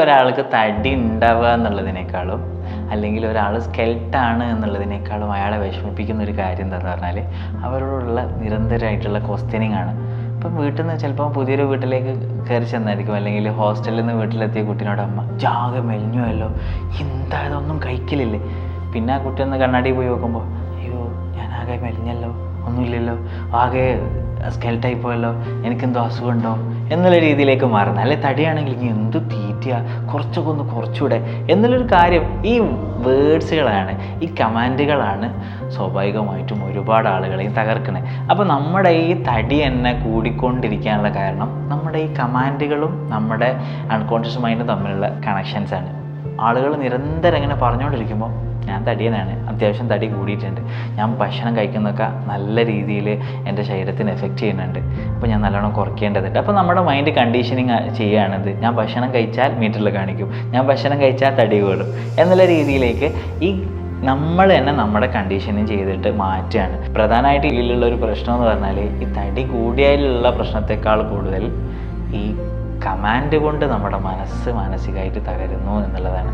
ഒരാൾക്ക് തടി ഉണ്ടാവുക എന്നുള്ളതിനേക്കാളും അല്ലെങ്കിൽ ഒരാൾ സ്കെൽട്ടാണ് എന്നുള്ളതിനേക്കാളും അയാളെ വിഷമിപ്പിക്കുന്ന ഒരു കാര്യം എന്താണെന്ന് പറഞ്ഞാൽ അവരോടുള്ള നിരന്തരമായിട്ടുള്ള ക്വസ്റ്റ്യനിങ് ആണ്. ഇപ്പം വീട്ടിൽ നിന്ന് ചിലപ്പോൾ പുതിയൊരു വീട്ടിലേക്ക് കയറി ചെന്നായിരിക്കും, അല്ലെങ്കിൽ ഹോസ്റ്റലിൽ നിന്ന് വീട്ടിലെത്തിയ കുട്ടീനോട് അമ്മ ജാകെ മെലിഞ്ഞുവല്ലോ, എന്താ ഇതൊന്നും കഴിക്കലില്ലേ. പിന്നെ ആ കുട്ടി ഒന്ന് കണ്ണാടി പോയി നോക്കുമ്പോൾ അയ്യോ ഞാൻ ആകെ മെലിഞ്ഞല്ലോ, ഒന്നുമില്ലല്ലോ, ആകെ സ്കെൽട്ടായി പോയല്ലോ, എനിക്കെന്തോ അസുഖമുണ്ടോ എന്നുള്ള രീതിയിലേക്ക് മാറുന്നത്. അല്ലെ തടിയാണെങ്കിൽ ഇനി എന്ത് തീറ്റയാ, കുറച്ചൊക്കെ ഒന്ന് കുറച്ചുകൂടെ എന്നുള്ളൊരു കാര്യം. ഈ വേർഡ്സുകളാണ്, ഈ കമാൻഡുകളാണ് സ്വാഭാവികമായിട്ടും ഒരുപാട് ആളുകളെയും തകർക്കുന്നത്. അപ്പോൾ നമ്മുടെ ഈ തടി തന്നെ കൂടിക്കൊണ്ടിരിക്കാനുള്ള കാരണം നമ്മുടെ ഈ കമാൻഡുകളും നമ്മുടെ അൺകോൺഷ്യസ് മൈൻഡും തമ്മിലുള്ള കണക്ഷൻസാണ്. ആളുകൾ നിരന്തരം ഇങ്ങനെ പറഞ്ഞുകൊണ്ടിരിക്കുമ്പോൾ ഞാൻ തടിയനാണ്, അത്യാവശ്യം തടി കൂടിയിട്ടുണ്ട്, ഞാൻ ഭക്ഷണം കഴിക്കുന്നതൊക്കെ നല്ല രീതിയിൽ എൻ്റെ ശരീരത്തിന് എഫക്റ്റ് ചെയ്യുന്നുണ്ട്, അപ്പോൾ ഞാൻ നല്ലോണം കുറയ്ക്കേണ്ടതുണ്ട്. അപ്പോൾ നമ്മുടെ മൈൻഡ് കണ്ടീഷനിങ് ചെയ്യുകയാണത്. ഞാൻ ഭക്ഷണം കഴിച്ചാൽ മീറ്ററിൽ കാണിക്കും, ഞാൻ ഭക്ഷണം കഴിച്ചാൽ തടി കൂടും എന്നുള്ള രീതിയിലേക്ക് ഈ നമ്മൾ തന്നെ നമ്മുടെ കണ്ടീഷനിങ് ചെയ്തിട്ട് മാറ്റുകയാണ്. പ്രധാനമായിട്ട് ഇതിലുള്ള ഒരു പ്രശ്നം എന്ന് പറഞ്ഞാൽ ഈ തടി കൂടിയതിലുള്ള പ്രശ്നത്തെക്കാൾ കൂടുതൽ ഈ കമാൻഡ് കൊണ്ട് നമ്മുടെ മനസ്സ് മാനസികമായിട്ട് തകരുന്നു എന്നുള്ളതാണ്.